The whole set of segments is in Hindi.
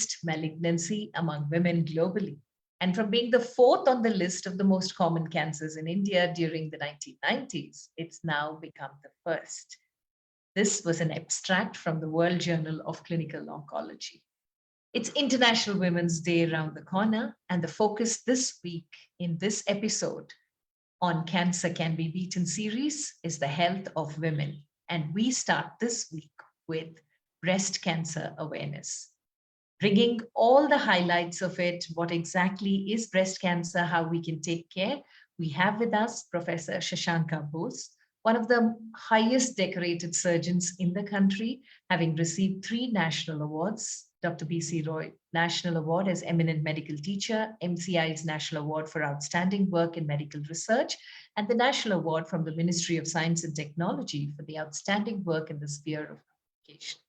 highest malignancy among women globally. And from being the fourth on the list of the most common cancers in India during the 1990s, it's now become the first. This was an abstract from the World Journal of Clinical Oncology. It's International Women's Day around the corner, and the focus this week in this episode on Cancer Can Be Beaten series is the health of women. And we start this week with breast cancer awareness, bringing all the highlights of it, what exactly is breast cancer, how we can take care. We have with us Professor Shashanka Bose, one of the highest decorated surgeons in the country, having received 3 national awards: Dr. B.C. Roy National Award as Eminent Medical Teacher, MCI's National Award for Outstanding Work in Medical Research, and the National Award from the Ministry of Science and Technology for the outstanding work in the sphere of communication.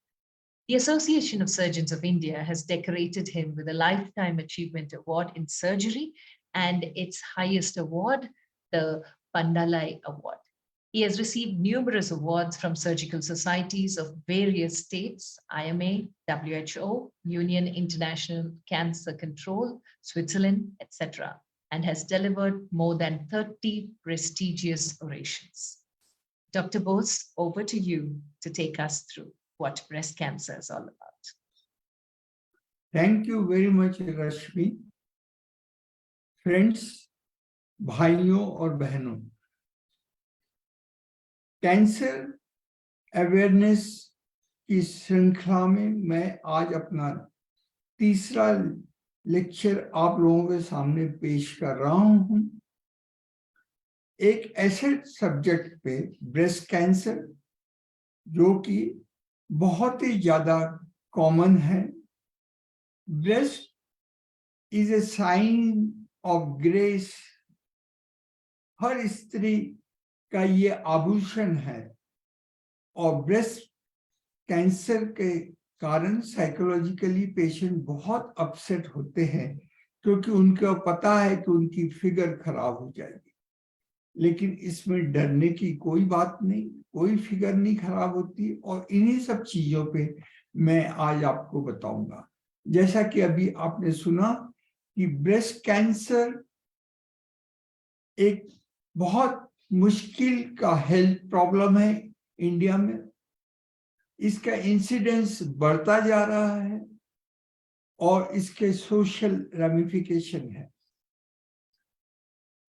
The Association of Surgeons of India has decorated him with a Lifetime Achievement Award in Surgery and its highest award, the Pandalai Award. He has received numerous awards from surgical societies of various states, IMA, WHO, Union International Cancer Control, Switzerland, etc., and has delivered more than 30 prestigious orations. Dr. Bose, over to you to take us through what breast cancer is all about. Thank you very much, Rashmi. Friends, भाइयों और बहनों, कैंसर अवेयरनेस की श्रृंखला में मैं आज अपना तीसरा लेक्चर आप लोगों के सामने पेश कर रहा हूं। एक ऐसे सब्जेक्ट पे, ब्रेस्ट कैंसर, जो कि बहुत ही ज्यादा कॉमन है। Breast is a sign of grace. हर स्त्री का ये आभूषण है, और ब्रेस्ट कैंसर के कारण साइकोलॉजिकली पेशेंट बहुत अपसेट होते हैं, क्योंकि उनको पता है कि उनकी फिगर खराब हो जाएगी। लेकिन इसमें डरने की कोई बात नहीं, कोई फिगर नहीं खराब होती। और इन्हीं सब चीजों पे मैं आज आपको बताऊंगा। जैसा कि अभी आपने सुना कि ब्रेस्ट कैंसर एक बहुत मुश्किल का हेल्थ प्रॉब्लम है इंडिया में। इसका इंसिडेंस बढ़ता जा रहा है और इसके सोशल रेमिफिकेशन है।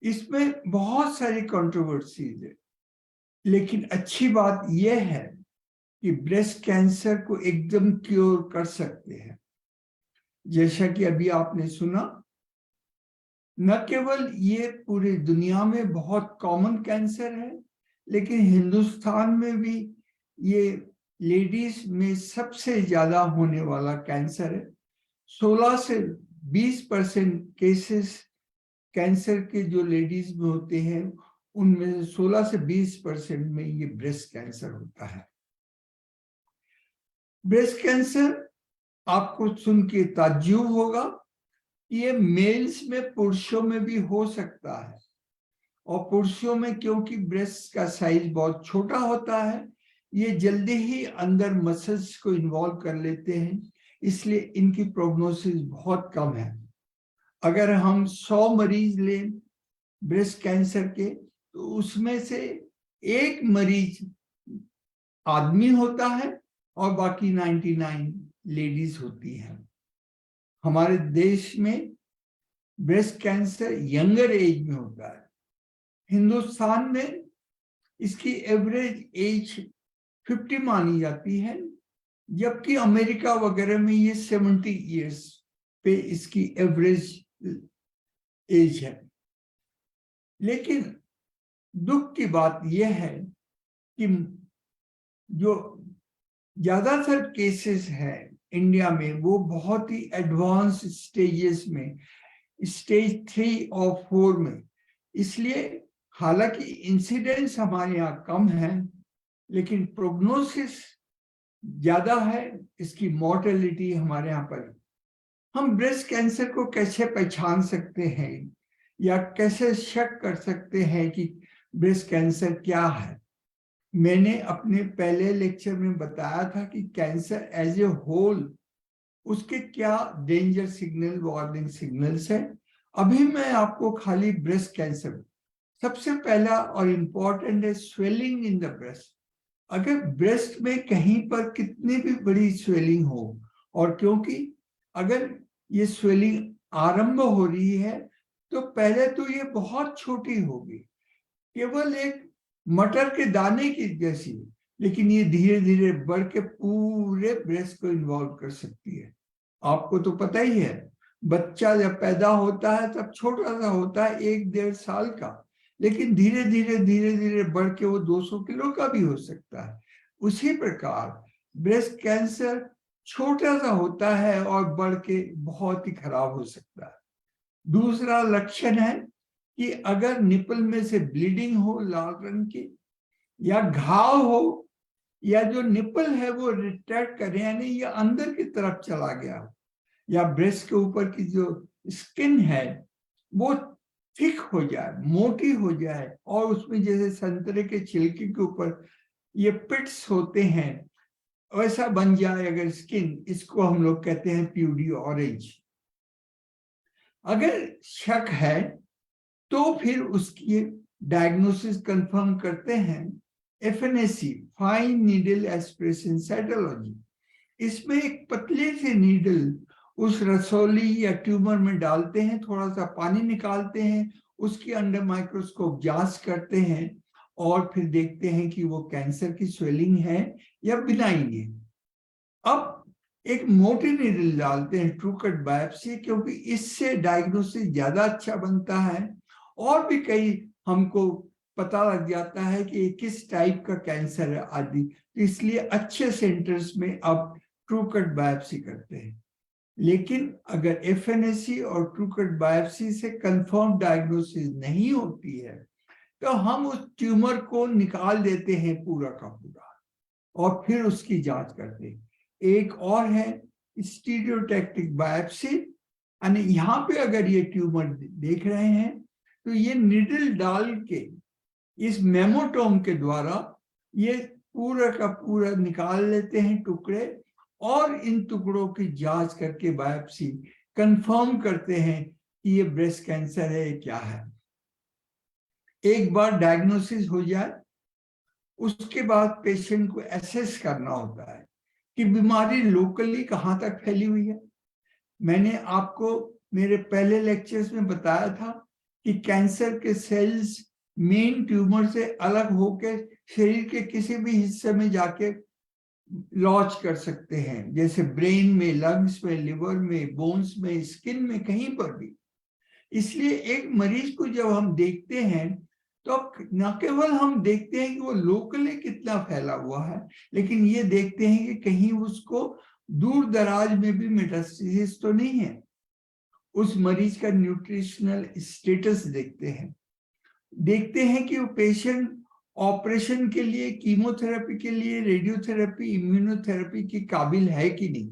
इसमें बहुत सारी कंट्रोवर्सीज है, लेकिन अच्छी बात यह है कि ब्रेस्ट कैंसर को एकदम क्योर कर सकते हैं। जैसा कि अभी आपने सुना, न केवल ये पूरी दुनिया में बहुत कॉमन कैंसर है, लेकिन हिंदुस्तान में भी ये लेडीज में सबसे ज्यादा होने वाला कैंसर है। 16 से 20% केसेस कैंसर के जो लेडीज में होते हैं, उनमें से 16 से 20% में ये ब्रेस्ट कैंसर होता है। ब्रेस्ट कैंसर आपको सुन के ताज्जुब होगा, ये मेल्स में, पुरुषों में भी हो सकता है। और पुरुषों में क्योंकि ब्रेस्ट का साइज बहुत छोटा होता है, ये जल्दी ही अंदर मसल्स को इन्वॉल्व कर लेते हैं, इसलिए इनकी प्रोग्नोसिस बहुत कम है। अगर हम 100 मरीज लें ब्रेस्ट कैंसर के, तो उसमें से 1 मरीज आदमी होता है और बाकी 99 लेडीज होती हैं। हमारे देश में ब्रेस्ट कैंसर यंगर एज में होता है। हिंदुस्तान में इसकी एवरेज एज 50 मानी जाती है, जबकि अमेरिका वगैरह में ये 70 इयर्स पे इसकी एवरेज एज है। लेकिन दुख की बात यह है कि जो ज्यादातर केसेस हैं इंडिया में, वो बहुत ही एडवांस स्टेजेस में, स्टेज 3 और 4 में। इसलिए हालांकि इंसिडेंस हमारे यहाँ कम है, लेकिन प्रोग्नोसिस ज्यादा है, इसकी मॉर्टेलिटी हमारे यहाँ पर। हम ब्रेस्ट कैंसर को कैसे पहचान सकते हैं या कैसे शक कर सकते हैं कि ब्रेस्ट कैंसर क्या है? मैंने अपने पहले लेक्चर में बताया था कि कैंसर एज ए होल उसके क्या डेंजर सिग्नल, वार्निंग सिग्नल्स है। अभी मैं आपको खाली ब्रेस्ट कैंसर, सबसे पहला और इम्पोर्टेंट है स्वेलिंग इन द ब्रेस्ट। अगर ब्रेस्ट में कहीं पर कितनी भी बड़ी स्वेलिंग हो, और क्योंकि अगर ये स्वेलिंग आरंभ हो रही है तो पहले तो ये बहुत छोटी होगी, केवल एक मटर के दाने की जैसी, लेकिन ये धीरे धीरे बढ़ के पूरे ब्रेस्ट को इन्वॉल्व कर सकती है। आपको तो पता ही है, बच्चा जब पैदा होता है तब छोटा सा होता है, 1-1.5 साल का, लेकिन धीरे धीरे बढ़ के वो 200 किलो का भी हो सकता है। उसी प्रकार ब्रेस्ट कैंसर छोटा सा होता है और बढ़ के बहुत ही खराब हो सकता है। दूसरा लक्षण है कि अगर निपल में से ब्लीडिंग हो लाल रंग की, या घाव हो, या जो निपल है वो रिट्रैक्ट करे, यानी ये अंदर की तरफ चला गया हो, या ब्रेस्ट के ऊपर की जो स्किन है वो थिक हो जाए, मोटी हो जाए, और उसमें जैसे संतरे के छिलके के ऊपर ये पिट्स होते हैं वैसा बन जाए अगर स्किन, इसको हम लोग कहते हैं प्यूडी ऑरेंज। अगर शक है तो फिर उसकी डायग्नोसिस कंफर्म करते हैं FNAC, fine needle aspiration cytology. इसमें एक पतले से नीडल उस रसौली या ट्यूमर में डालते हैं, थोड़ा सा पानी निकालते हैं, उसकी अंडर माइक्रोस्कोप जांच करते हैं और फिर देखते हैं कि वो कैंसर की स्वेलिंग है या बिनाइन है। अब एक मोटी नीडल डालते हैं, ट्रू कट बायोप्सी, क्योंकि इससे डायग्नोसिस ज्यादा अच्छा बनता है और भी कई हमको पता लग जाता है कि किस टाइप का कैंसर है आदि। इसलिए अच्छे सेंटर्स में अब ट्रू कट बायोप्सी करते हैं। लेकिन अगर एफएनएसी और ट्रू कट बायोप्सी से कंफर्म डायग्नोसिस नहीं होती है तो हम उस ट्यूमर को निकाल देते हैं पूरा का पूरा और फिर उसकी जांच करते हैं। एक और है स्टीरियोटैक्टिक बायोप्सी, यानी यहाँ पे अगर ये ट्यूमर देख रहे हैं तो ये निडल डाल के इस मेमोटोम के द्वारा ये पूरा का पूरा निकाल लेते हैं टुकड़े, और इन टुकड़ों की जांच करके बायोप्सी कंफर्म करते हैं कि ये ब्रेस्ट कैंसर है क्या है। एक बार डायग्नोसिस हो जाए उसके बाद पेशेंट को एसेस करना होता है कि बीमारी लोकली कहाँ तक फैली हुई है। मैंने आपको मेरे पहले लेक्चर्स में बताया था कि कैंसर के सेल्स मेन ट्यूमर से अलग होकर शरीर के किसी भी हिस्से में जाके लॉन्च कर सकते हैं, जैसे ब्रेन में, लंग्स में, लिवर में, बोन्स में, स्किन में, कहीं पर भी। इसलिए एक मरीज को जब हम देखते हैं तो न केवल हम देखते हैं कि वो लोकली कितना फैला हुआ है, लेकिन ये देखते हैं कि कहीं उसको दूर दराज में भी मेटास्टेसिस तो नहीं है। उस मरीज का न्यूट्रिशनल स्टेटस देखते हैं कि वो पेशेंट ऑपरेशन के लिए, कीमोथेरेपी के लिए, रेडियोथेरेपी, इम्यूनोथेरेपी की काबिल है कि नहीं।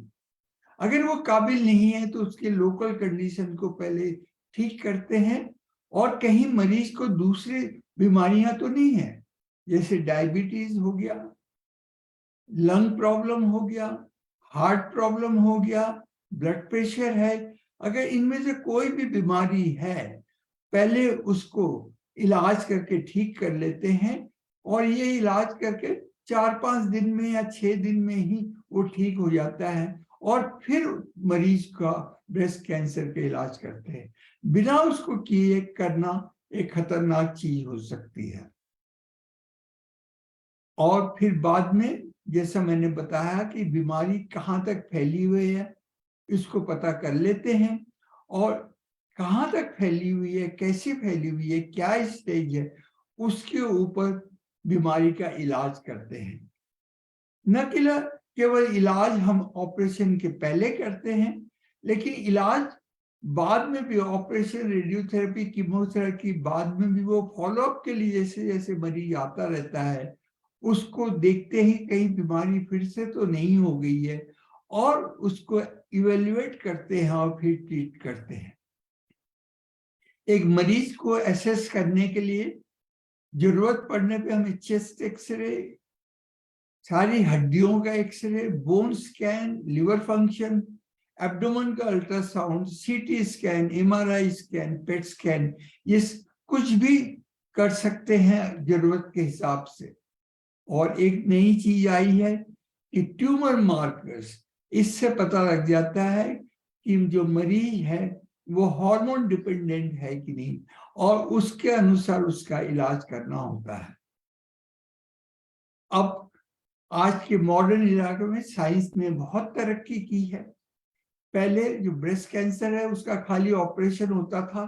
अगर वो काबिल नहीं है तो उसके लोकल कंडीशन को पहले ठीक करते हैं, और कहीं मरीज को दूसरी बीमारियां तो नहीं है, जैसे डायबिटीज हो गया, लंग प्रॉब्लम हो गया, हार्ट प्रॉब्लम हो गया, ब्लड प्रेशर है। अगर इनमें से कोई भी बीमारी है पहले उसको इलाज करके ठीक कर लेते हैं, और ये इलाज करके 4-5 दिन में या 6 दिन में ही वो ठीक हो जाता है, और फिर मरीज का ब्रेस्ट कैंसर का इलाज करते हैं। बिना उसको किए करना एक खतरनाक चीज हो सकती है। और फिर बाद में जैसा मैंने बताया कि बीमारी कहाँ तक फैली हुई है इसको पता कर लेते हैं, और कहाँ तक फैली हुई है, कैसे फैली हुई है, क्या स्टेज है, उसके ऊपर बीमारी का इलाज करते हैं। न केवल इलाज हम ऑपरेशन के पहले करते हैं, लेकिन इलाज बाद में भी, ऑपरेशन, रेडियोथेरेपी, कीमोथेरेपी बाद में भी वो फॉलोअप के लिए जैसे जैसे मरीज आता रहता है उसको देखते ही कहीं बीमारी फिर से तो नहीं हो गई है, और उसको इवेल्युएट करते हैं और फिर ट्रीट करते हैं। एक मरीज को एसेस करने के लिए जरूरत पड़ने पे हमें चेस्ट एक्सरे, सारी हड्डियों का xray, bone scan, liver function, abdomen का ultrasound, CT scan, MRI scan, PET scan, ये कुछ भी कर सकते हैं जरूरत के हिसाब से। और एक नई चीज आई है कि ट्यूमर मार्कर्स, इससे पता लग जाता है कि जो मरीज है वो हार्मोन डिपेंडेंट है कि नहीं, और उसके अनुसार उसका इलाज करना होता है। अब आज के मॉडर्न इलाके में साइंस ने बहुत तरक्की की है। पहले जो ब्रेस्ट कैंसर है उसका खाली ऑपरेशन होता था,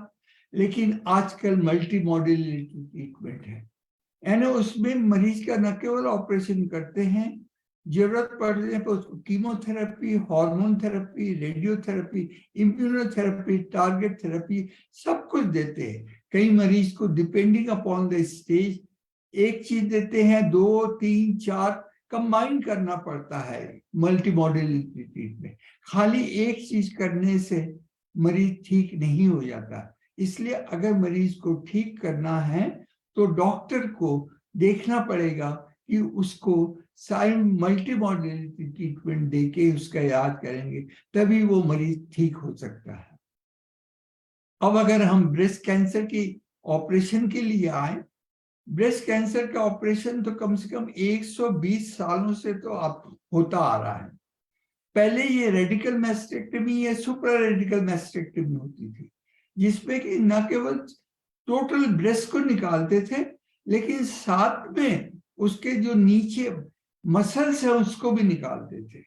लेकिन आजकल मल्टी मॉड्यूलरिटी ट्रीटमेंट है, यानी उसमें मरीज का न केवल ऑपरेशन करते हैं, जरूरत पड़ने पर उसको chemotherapy, hormone therapy, radiotherapy, immunotherapy, target therapy, सब कुछ देते हैं। कई मरीज को डिपेंडिंग अपॉन द स्टेज एक चीज देते हैं, 2, 3, 4 कंबाइन करना पड़ता है मल्टी मॉड्यूलरिटी ट्रीटमेंट। खाली एक चीज करने से मरीज ठीक नहीं हो जाता। इसलिए अगर मरीज को ठीक करना है तो डॉक्टर को देखना पड़ेगा कि उसको साइड मल्टी मॉड्यूलरिटी ट्रीटमेंट देके उसका इलाज करेंगे, तभी वो मरीज ठीक हो सकता है। अब अगर हम ब्रेस्ट कैंसर की ऑपरेशन के लिए आए, ब्रेस्ट कैंसर का ऑपरेशन तो कम से कम 120 सालों से तो आप होता आ रहा है। पहले ये रेडिकल मैस्टेक्टमी या सुप्रा रेडिकल मैस्टेक्टमी होती थी, जिसमें कि न केवल टोटल ब्रेस्ट को निकालते थे, लेकिन साथ में उसके जो नीचे मसल्स है उसको भी निकालते थे।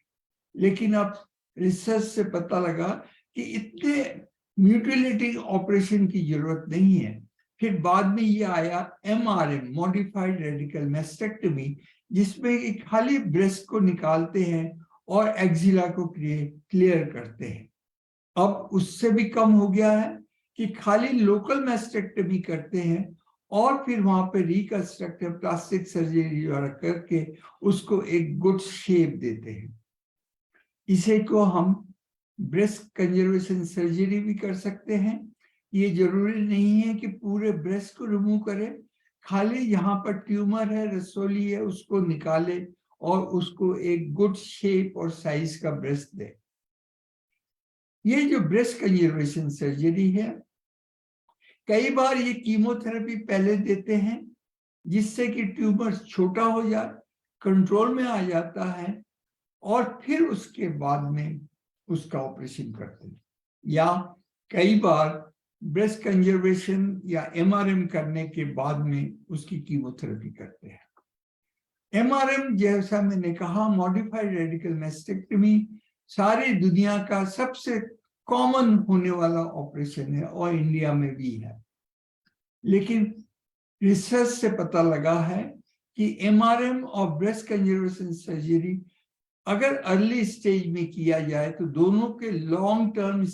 लेकिन अब रिसर्च से पता लगा कि इतने म्यूटिलेटिंग ऑपरेशन की जरूरत नहीं है। फिर बाद में ये आया MRM, मॉडिफाइड रेडिकल मैस्टेक्टमी, जिसमें खाली ब्रेस्ट को निकालते हैं और एक्सिला को क्लियर करते हैं। अब उससे भी कम हो गया है कि खाली लोकल मैस्टेक्टमी करते हैं और फिर वहां पे रिकंस्ट्रक्टिव प्लास्टिक सर्जरी द्वारा करके उसको एक गुड शेप देते हैं। इसे को हम ब्रेस्ट कंजर्वेशन सर्जरी भी कर सकते हैं। ये जरूरी नहीं है कि पूरे ब्रेस्ट को रिमूव करें, खाली यहाँ पर ट्यूमर है, रसोली है, उसको निकाले और उसको एक गुड शेप और साइज का ब्रेस्ट दे। ये जो ब्रेस्ट कंजर्वेशन सर्जरी है, कई बार ये कीमोथेरेपी पहले देते हैं जिससे कि ट्यूमर छोटा हो जाए, कंट्रोल में आ जाता है, और फिर उसके बाद में उसका ऑपरेशन करते हैं। या कई बार ब्रेस्ट कंजर्वेशन या MRM करने के बाद में उसकी कीमोथेरेपी करते हैं। MRM, जैसा मैंने कहा, मॉडिफाइड रेडिकल मैस्टेक्टमी, सारी दुनिया का सबसे कॉमन होने वाला ऑपरेशन है और इंडिया में भी है। लेकिन रिसर्च से पता लगा है कि MRM और ब्रेस्ट कंजर्वेशन सर्जरी अगर अर्ली स्टेज में किया जाए तो दोनों के लॉन्ग टर्म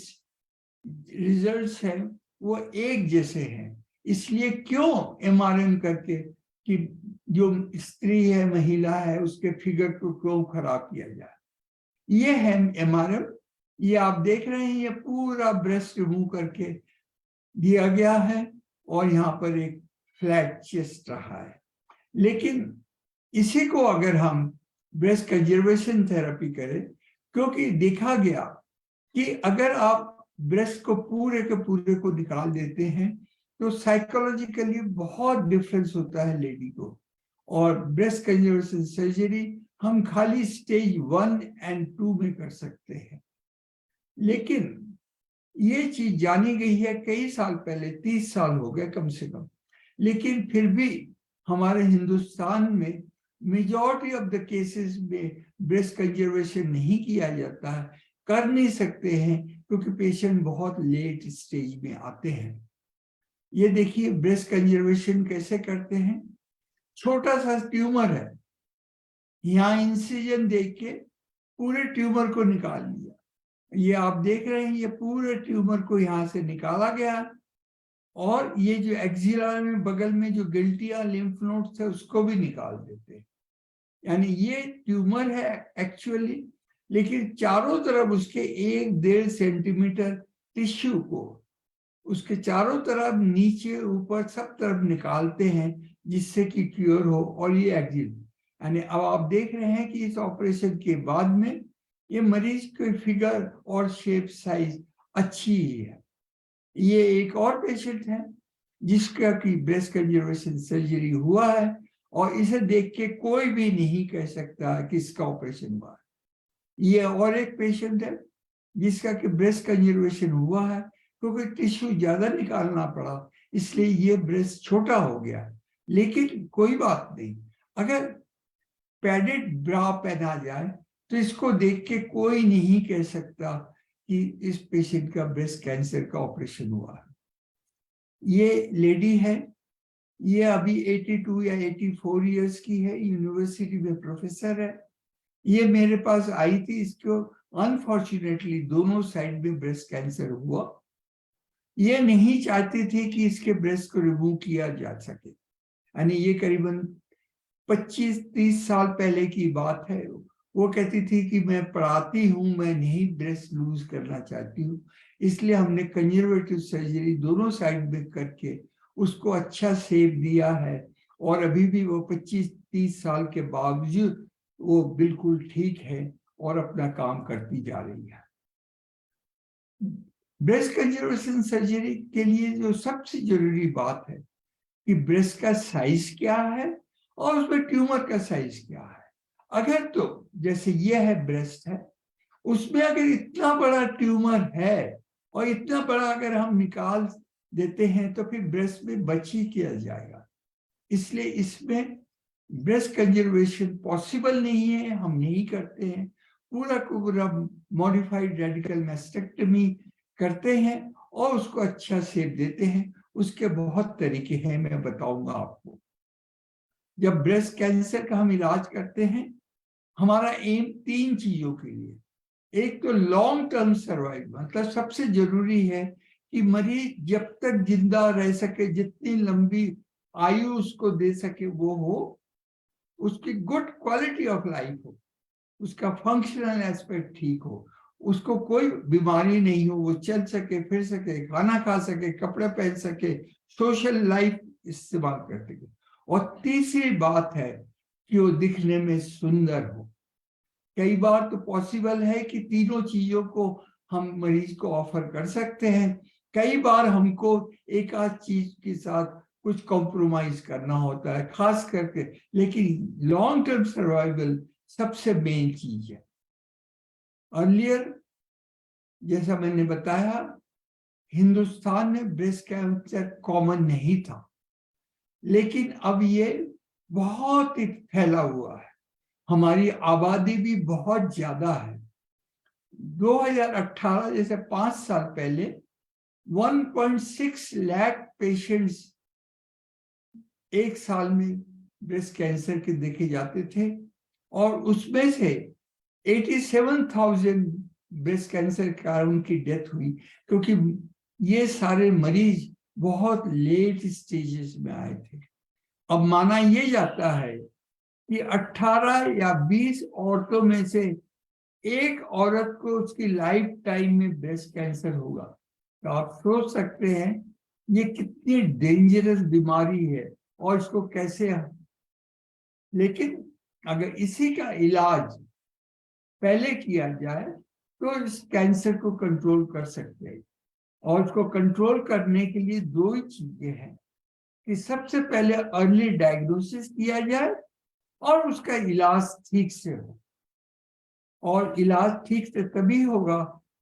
रिजल्ट्स हैं वो एक जैसे हैं। इसलिए क्यों MRM करके कि जो स्त्री है, महिला है, उसके फिगर को क्यों खराब किया जाए। ये है MRM। ये आप देख रहे हैं, ये पूरा ब्रेस्ट रिमूव करके दिया गया है और यहाँ पर एक फ्लैट चेस्ट रहा है। लेकिन इसी को अगर हम ब्रेस्ट कंजर्वेशन थेरेपी करें, क्योंकि देखा गया कि अगर आप ब्रेस्ट को पूरे के पूरे को निकाल देते हैं तो साइकोलॉजिकली बहुत डिफरेंस होता है लेडी को। और ब्रेस्ट कंजर्वेशन सर्जरी हम खाली स्टेज 1 और 2 में कर सकते हैं। लेकिन ये चीज जानी गई है कई साल पहले, 30 साल हो गए कम से कम, लेकिन फिर भी हमारे हिंदुस्तान में मेजॉरिटी ऑफ द केसेस में ब्रेस्ट कंजर्वेशन नहीं किया जाता है, कर नहीं सकते हैं क्योंकि पेशेंट बहुत लेट स्टेज में आते हैं। ये देखिए ब्रेस्ट कंजर्वेशन कैसे करते हैं। छोटा सा ट्यूमर है, यहाँ इंसिजन देख के पूरे ट्यूमर को निकाल लिया। ये आप देख रहे हैं, ये पूरे ट्यूमर को यहाँ से निकाला गया और ये जो एक्सिला में बगल में जो गिल्टिया लिम्फ नोड्स है उसको भी निकाल देते हैं। यानी ये ट्यूमर है एक्चुअली, लेकिन चारों तरफ उसके 1-1.5 सेंटीमीटर टिश्यू को उसके चारों तरफ नीचे ऊपर सब तरफ निकालते हैं जिससे कि क्योर हो। और ये एक्सिल, यानी अब आप देख रहे हैं कि इस ऑपरेशन के बाद में ये मरीज की फिगर और शेप साइज अच्छी ही है। ये एक और पेशेंट है जिसका की ब्रेस्ट कंजर्वेशन सर्जरी हुआ है और इसे देख के कोई भी नहीं कह सकता कि इसका ऑपरेशन हुआ है। ये और एक पेशेंट है जिसका कि ब्रेस्ट कंजर्वेशन हुआ है, क्योंकि टिश्यू ज्यादा निकालना पड़ा इसलिए ये ब्रेस्ट छोटा हो गया। लेकिन कोई बात नहीं, अगर पैडेड ब्रा पहना जाए तो इसको देख के कोई नहीं कह सकता कि इस पेशेंट का ब्रेस्ट कैंसर का ऑपरेशन हुआ है। ये लेडी है, ये अभी 82 या 84 इयर्स की है, यूनिवर्सिटी में प्रोफेसर है। ये मेरे पास आई थी, इसको अनफॉर्चुनेटली दोनों साइड में ब्रेस्ट कैंसर हुआ। ये नहीं चाहती थी कि इसके ब्रेस्ट को रिमूव किया जा सके, यानी ये करीबन 25-30 साल पहले की बात है। वो कहती थी कि मैं पढ़ाती हूँ, मैं नहीं ब्रेस्ट लूज करना चाहती हूँ, इसलिए हमने कंजर्वेटिव सर्जरी दोनों साइड में करके उसको अच्छा शेप दिया है और अभी भी वो 25-30 साल के बावजूद वो बिल्कुल ठीक है और अपना काम करती जा रही है। ब्रेस्ट कंजर्वेशन सर्जरी के लिए जो सबसे जरूरी बात है कि ब्रेस्ट का साइज क्या है और उसमें ट्यूमर का साइज क्या है। अगर तो जैसे ये है ब्रेस्ट है, उसमें अगर इतना बड़ा ट्यूमर है और इतना बड़ा अगर हम निकाल देते हैं तो फिर ब्रेस्ट में बच ही किया जाएगा। इसलिए इसमें ब्रेस्ट कंजर्वेशन पॉसिबल नहीं है, हम नहीं करते हैं। पूरा को पूरा मॉडिफाइड रेडिकल मैस्टेक्टमी करते हैं और उसको अच्छा शेप देते हैं। उसके बहुत तरीके हैं, मैं बताऊंगा आपको। जब ब्रेस्ट कैंसर का हम इलाज करते हैं, हमारा एम 3 चीजों के लिए, एक तो लॉन्ग टर्म सर्वाइवल, मतलब सबसे जरूरी है कि मरीज जब तक जिंदा रह सके, जितनी लंबी आयु उसको दे सके वो हो, उसकी गुड क्वालिटी ऑफ लाइफ हो, उसका फंक्शनल एस्पेक्ट ठीक हो, उसको कोई बीमारी नहीं हो, वो चल सके, फिर सके, खाना खा सके, कपड़े पहन सके, सोशल लाइफ इस्तेमाल कर सके। और तीसरी बात है कि वो दिखने में सुंदर हो। कई बार तो पॉसिबल है कि तीनों चीजों को हम मरीज को ऑफर कर सकते हैं, कई बार हमको एक आध चीज के साथ कुछ कॉम्प्रोमाइज करना होता है खास करके, लेकिन लॉन्ग टर्म सर्वाइवल सबसे मेन चीज है। अर्लियर जैसा मैंने बताया, हिंदुस्तान में ब्रेस्ट कैंसर कॉमन नहीं था, लेकिन अब ये बहुत ही फैला हुआ है। हमारी आबादी भी बहुत ज्यादा है। 2018 जैसे 5 साल पहले 1.6 लाख पेशेंट्स एक साल में ब्रेस्ट कैंसर के देखे जाते थे और उसमें से 87,000 ब्रेस्ट कैंसर के कारण उनकी डेथ हुई, क्योंकि ये सारे मरीज बहुत लेट स्टेजेस में आए थे। अब माना ये जाता है कि 18 या 20 औरतों में से एक औरत को उसकी लाइफ टाइम में ब्रेस्ट कैंसर होगा। तो आप सोच सकते हैं ये कितनी डेंजरस बीमारी है और इसको कैसे, लेकिन अगर इसी का इलाज पहले किया जाए तो इस कैंसर को कंट्रोल कर सकते हैं। और उसको कंट्रोल करने के लिए दो ही चीजें हैं कि सबसे पहले अर्ली डायग्नोसिस किया जाए और उसका इलाज ठीक से हो। और इलाज ठीक से तभी होगा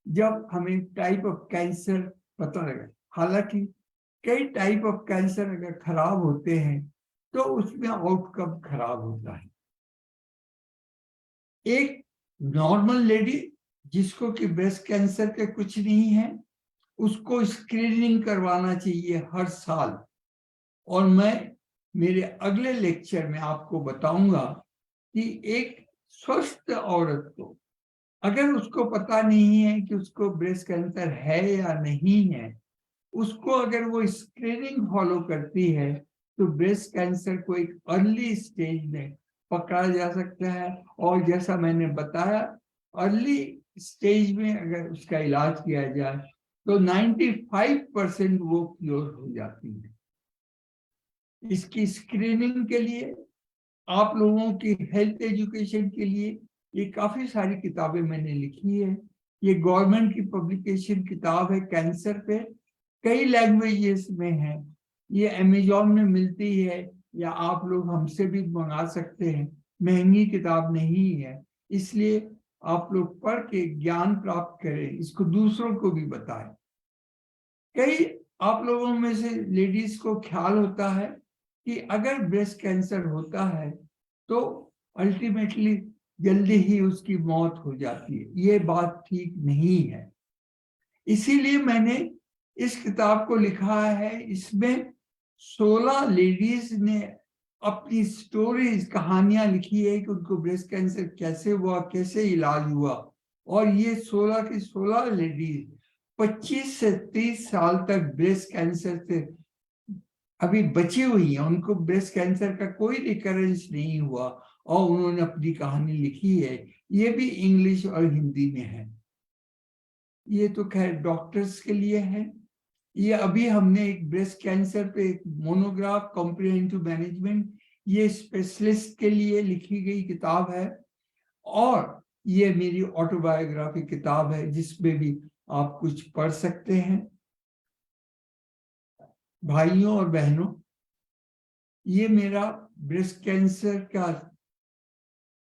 जब हमें टाइप ऑफ कैंसर पता लगे। हालांकि कई टाइप ऑफ कैंसर अगर खराब होते हैं तो उसमें आउटकम खराब होता है। एक नॉर्मल लेडी जिसको कि ब्रेस्ट कैंसर के कुछ नहीं है, उसको स्क्रीनिंग करवाना चाहिए हर साल। और मैं मेरे अगले लेक्चर में आपको बताऊंगा कि एक स्वस्थ औरत को अगर उसको पता नहीं है कि उसको ब्रेस्ट कैंसर है या नहीं है, उसको अगर वो स्क्रीनिंग फॉलो करती है तो ब्रेस्ट कैंसर को एक अर्ली स्टेज में पकड़ा जा सकता है। और जैसा मैंने बताया, अर्ली स्टेज में अगर उसका इलाज किया जाए तो 95% वो क्योर हो जाती है। इसकी स्क्रीनिंग के लिए, आप लोगों की हेल्थ एजुकेशन के लिए ये काफी सारी किताबें मैंने लिखी है। ये गवर्नमेंट की पब्लिकेशन किताब है कैंसर पे, कई लैंग्वेजेस में है। ये अमेजोन में मिलती है या आप लोग हमसे भी मंगा सकते हैं। महंगी किताब नहीं है, इसलिए आप लोग पढ़ के ज्ञान प्राप्त करें, इसको दूसरों को भी बताएं। कई आप लोगों में से लेडीज को ख्याल होता है कि अगर ब्रेस्ट कैंसर होता है तो अल्टीमेटली जल्दी ही उसकी मौत हो जाती है। ये बात ठीक नहीं है। इसीलिए मैंने इस किताब को लिखा है। इसमें 16 लेडीज ने अपनी स्टोरीज, कहानियां लिखी है कि उनको ब्रेस्ट कैंसर कैसे हुआ, कैसे इलाज हुआ। और ये 16 की 16 लेडीज 25 से 30 साल तक ब्रेस्ट कैंसर से अभी बची हुई है। उनको ब्रेस्ट कैंसर का कोई रिकरेंस नहीं हुआ और उन्होंने अपनी कहानी लिखी है। ये भी इंग्लिश और हिंदी में है। ये तो खैर डॉक्टर्स के लिए है। ये अभी हमने एक ब्रेस्ट कैंसर पे एक मोनोग्राफ, कॉम्प्रिहेंसिव मैनेजमेंट, ये स्पेशलिस्ट के लिए लिखी गई किताब है। और ये मेरी ऑटोबायोग्राफी किताब है जिसमें भी आप कुछ पढ़ सकते हैं। भाइयों और बहनों, ये मेरा ब्रेस्ट कैंसर का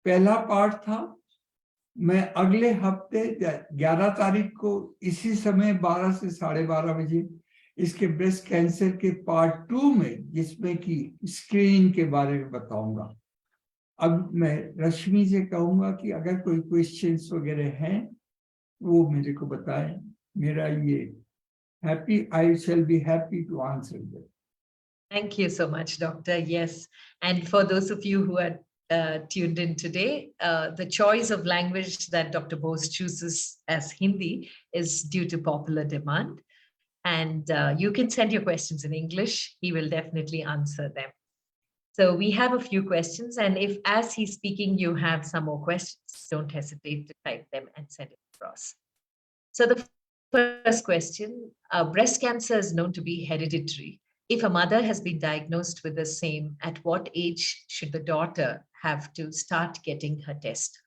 पहला पार्ट था। मैं अगले हफ्ते 11 तारीख को इसी समय 12 से 12:30 बजे इसके ब्रेस्ट कैंसर के पार्ट 2 में, जिसमें कि स्क्रीनिंग के बारे में बताऊंगा। अब मैं रश्मि से कहूंगा कि अगर कोई क्वेश्चंस वगैरह हैं वो मेरे को बताएं। मेरा ये I shall be happy to answer them. Thank you so much, Doctor. Yes. And for those of you who are tuned in today, the choice of language that Dr. Bose chooses as Hindi is due to popular demand. And you can send your questions in English. He will definitely answer them. So we have a few questions. And if, as he's speaking, you have some more questions, don't hesitate to type them and send it across. So the first question, breast cancer is known to be hereditary. If a mother has been diagnosed with the same, at what age should the daughter have to start getting her test?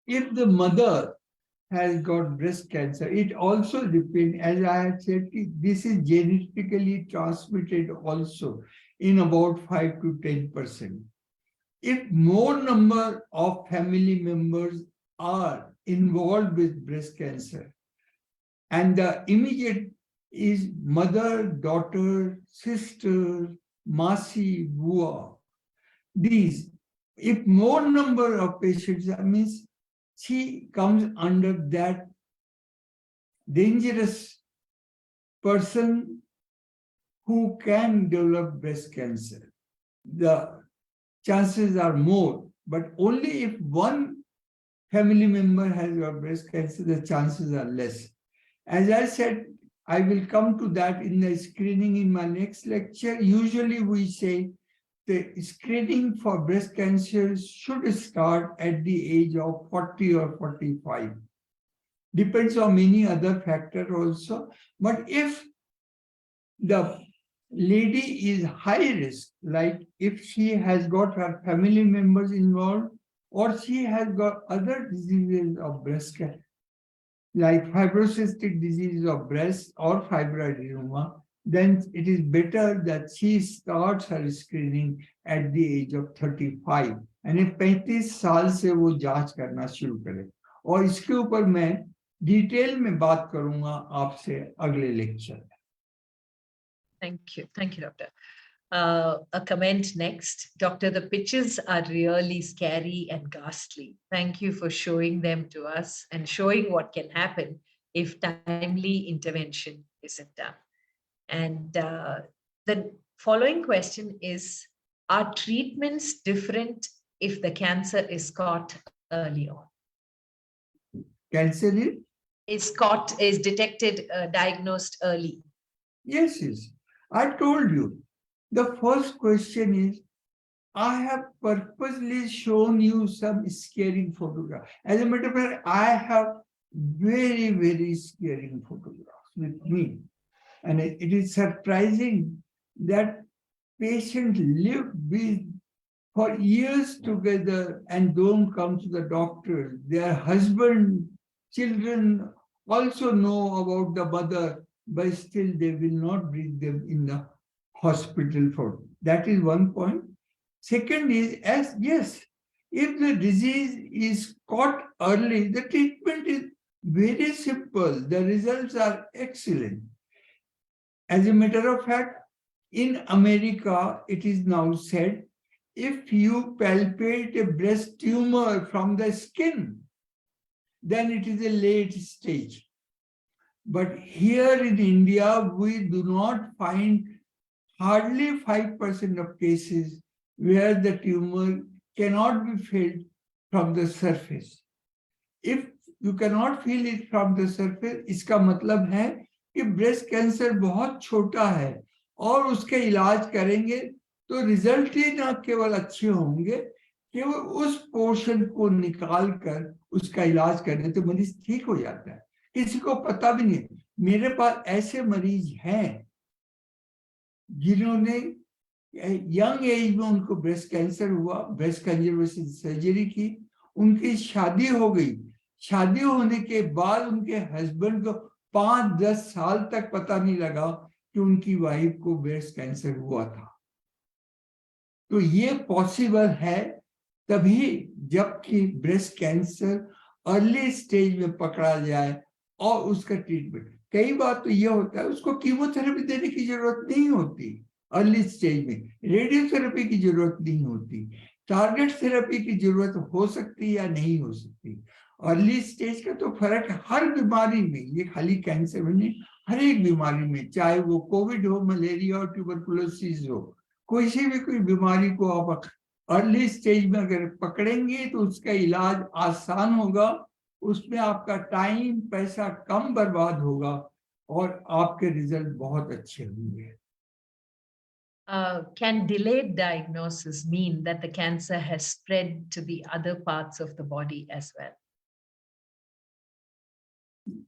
If the mother has got breast cancer, it also depends, as I have said, this is genetically transmitted also in about 5 to 10%. If more number of family members are involved with breast cancer and the immediate is mother, daughter, sister, masi, bua, these, if more number of patients, that means she comes under that dangerous person who can develop breast cancer. The chances are more, but only if one family member has got breast cancer, the chances are less. As I said, I will come to that in the screening in my next lecture. Usually we say the screening for breast cancer should start at the age of 40 or 45. Depends on many other factors also. But if the lady is high risk, like if she has got her family members involved or she has got other diseases of breast cancer, like fibrocystic disease of breast or fibroadenoma, then it is better that she starts her screening at the age of 35. यानी 35 साल से वो जांच करना शुरू करे। और इसके ऊपर मैं डिटेल में बात करूंगा आपसे अगले लेक्चर में। Thank you, Doctor. A comment next. Doctor, the pictures are really scary and ghastly. Thank you for showing them to us and showing what can happen if timely intervention isn't done. And the following question is, are treatments different if the cancer is caught early on? Cancer is detected, diagnosed early? Yes, yes. I told you. The first question is, I have purposely shown you some scary photographs. As a matter of fact, I have very, very scary photographs with me. And it is surprising that patients live with for years together and don't come to the doctor. Their husband, children also know about the mother, but still they will not bring them in the hospital for. That is one point. Second is, yes, if the disease is caught early, the treatment is very simple. The results are excellent. As a matter of fact, in America, it is now said, if you palpate a breast tumor from the skin, then it is a late stage. But here in India, we do not find hardly 5% of cases where the tumor cannot be felt from the surface. If you cannot feel it from the surface, इसका मतलब है कि ब्रेस्ट कैंसर बहुत छोटा है और उसके इलाज करेंगे तो रिजल्ट ही ना केवल अच्छे होंगे, केवल उस पोर्शन को निकाल कर उसका इलाज करने तो मरीज ठीक हो जाता है, किसी को पता भी नहीं। मेरे पास ऐसे मरीज हैं जिन्होंने यंग एज में उनको ब्रेस्ट कैंसर हुआ, ब्रेस्ट कंजर्वेशन सर्जरी की, उनकी शादी हो गई, शादी होने के बाद उनके हस्बैंड को 5-10 साल तक पता नहीं लगा कि उनकी वाइफ को ब्रेस्ट कैंसर हुआ था। तो ये पॉसिबल है तभी जबकि ब्रेस्ट कैंसर अर्ली स्टेज में पकड़ा जाए और उसका ट्रीटमेंट। कई बार तो ये होता है उसको कीमोथेरेपी देने की जरूरत नहीं होती, अर्ली स्टेज में रेडियोथेरेपी की जरूरत नहीं होती, टारगेट थेरेपी की जरूरत हो सकती या नहीं हो सकती। अर्ली स्टेज का तो फर्क हर बीमारी में, ये खाली कैंसर में नहीं, हर एक बीमारी में, चाहे वो कोविड हो, मलेरिया हो, ट्यूबरकुलोसिस हो, कोई सी भी कोई बीमारी को आप अर्ली स्टेज में अगर पकड़ेंगे तो उसका इलाज आसान होगा, उसमें आपका टाइम पैसा कम बर्बाद होगा और आपके रिजल्ट बहुत अच्छे होंगे। Can delayed diagnosis mean that the cancer has spread to the other parts of the body as well?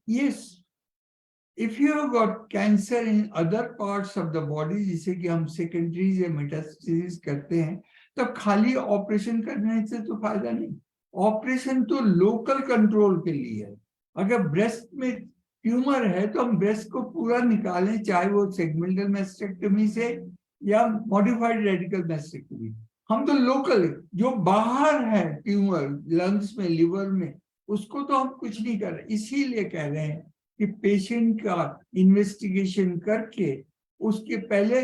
Yes. If you have got cancer in other parts of the body, जिसे कि हम सेकेंडरीज या मेटास्टेसिस करते हैं, तब खाली ऑपरेशन करने से तो फायदा नहीं। ऑपरेशन तो लोकल कंट्रोल के लिए है। अगर ब्रेस्ट में ट्यूमर है तो हम ब्रेस्ट को पूरा निकालें, चाहे वो सेगमेंटल मैस्टेक्टमी से या मॉडिफाइड रेडिकल मैस्टेक्टमी। हम तो लोकल, जो बाहर है ट्यूमर लंग्स में, लिवर में, उसको तो हम कुछ नहीं कर रहे। इसीलिए कह रहे हैं कि पेशेंट का इन्वेस्टिगेशन करके उसके पहले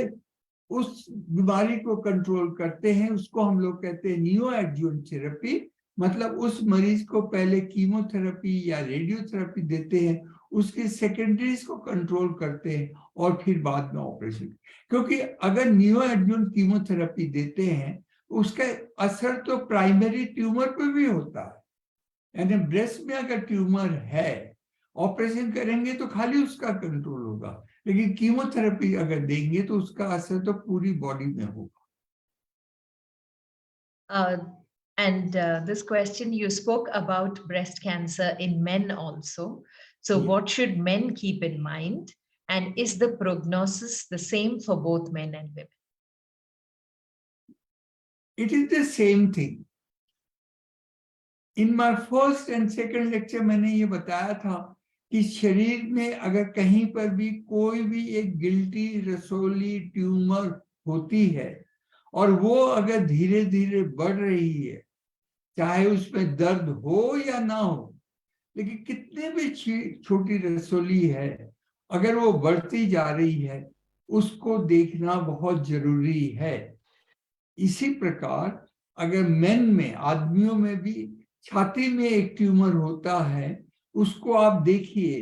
उस बीमारी को कंट्रोल करते हैं, उसको हम लोग कहते हैं नियो एडजुवेंट थेरेपी। मतलब उस मरीज को पहले कीमोथेरेपी या रेडियोथेरेपी देते हैं, उसके सेकेंडरीज को कंट्रोल करते हैं और फिर बाद में ऑपरेशन। क्योंकि अगर नियो एडजुवेंट कीमोथेरेपी देते हैं उसका असर तो प्राइमरी ट्यूमर पर भी होता है, यानी ब्रेस्ट में अगर ट्यूमर है ऑपरेशन करेंगे तो खाली उसका कंट्रोल होगा, लेकिन कीमोथेरेपी अगर देंगे तो उसका असर तो पूरी बॉडी में होगा। This question, you spoke about breast cancer in men also. So Yeah. what should men keep in mind? And is the prognosis the same for both men and women? It is the same thing. In my first and second lecture मैंने ये बताया था कि शरीर में अगर कहीं पर भी कोई भी एक गिल्टी रसोली ट्यूमर होती है और वो अगर धीरे धीरे बढ़ रही है, चाहे उसमें दर्द हो या ना हो, लेकिन कितने भी छोटी रसोली है, अगर वो बढ़ती जा रही है उसको देखना बहुत जरूरी है। इसी प्रकार अगर मेन में, आदमियों में भी छाती में एक ट्यूमर होता है, उसको आप देखिए,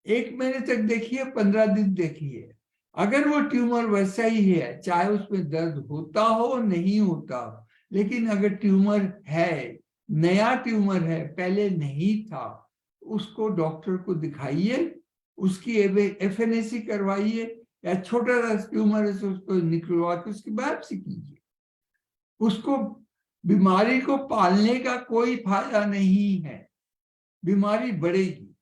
1 महीने तक देखिए, 15 दिन देखिए। अगर वो ट्यूमर वैसा ही है, चाहे उसमें दर्द होता हो नहीं होता, लेकिन अगर ट्यूमर है, नया ट्यूमर है, पहले नहीं था, उसको डॉक्टर को दिखाइए, उसकी एफएनएसी करवाइए, या छोटा सा ट्यूमर है तो उसको निकलवा के उसकी बायोप्सी कीजिए। उसको बीमारी को पालने का कोई फायदा नहीं है, बीमारी बढ़ेगी।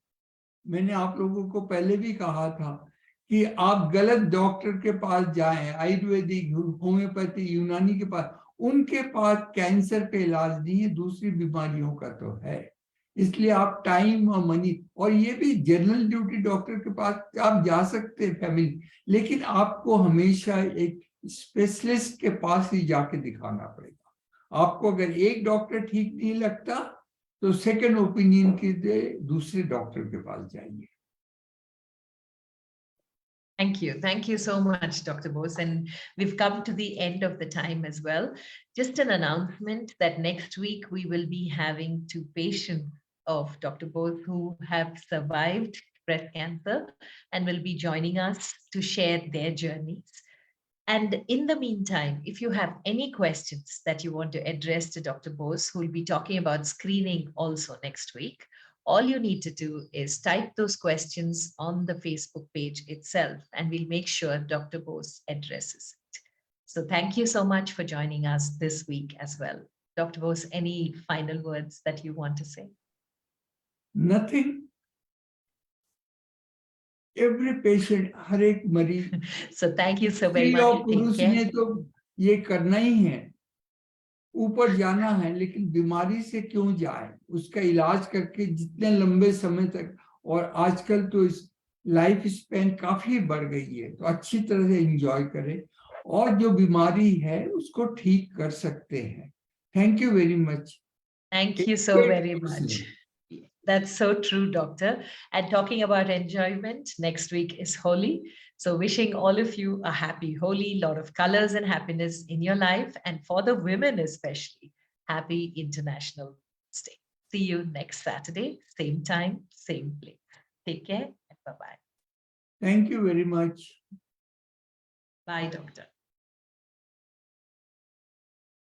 मैंने आप लोगों को पहले भी कहा था कि आप गलत डॉक्टर के पास जाएं, आयुर्वेदिक, होम्योपैथी, यूनानी के पास, उनके पास कैंसर का इलाज नहीं है, दूसरी बीमारियों का तो है। इसलिए आप टाइम और मनी, और ये भी जनरल ड्यूटी डॉक्टर के पास आप जा सकते हैं फैमिली, लेकिन आपको हमेशा एक स्पेशलिस्ट के पास ही जाके दिखाना पड़ेगा। आपको अगर एक डॉक्टर ठीक नहीं लगता तो सेकंड ओपिनियन के लिए दूसरे डॉक्टर के पास जाइए। Thank you. Thank you so much, Dr. Bose. And we've come to the end of the time as well. Just an announcement that next week we will be having 2 patients of Dr. Bose who have survived breast cancer and will be joining us to share their journeys. And in the meantime, if you have any questions that you want to address to Dr. Bose, who will be talking about screening also next week, all you need to do is type those questions on the Facebook page itself, and we'll make sure Dr. Bose addresses it. So thank you so much for joining us this week as well. Dr. Bose, any final words that you want to say? Nothing. Every patient, हर एक मरीज, So thank you so very स्त्री much. और Take पुरुष care. ने तो ये करना ही है, ऊपर जाना है, लेकिन बीमारी से क्यों जाए, उसका इलाज करके जितने लंबे समय तक, और आजकल तो इस लाइफ स्पैन काफी बढ़ गई है, तो अच्छी तरह से एंजॉय करें और जो बीमारी है उसको ठीक कर सकते हैं। Thank you very much. Thank you so very much. That's so true, Doctor. And talking about enjoyment, next week is Holi. So wishing all of you a happy Holi, lot of colors and happiness in your life. And for the women especially, happy International Women's Day. See you next Saturday, same time, same place. Take care and bye-bye. Thank you very much. Bye, Doctor.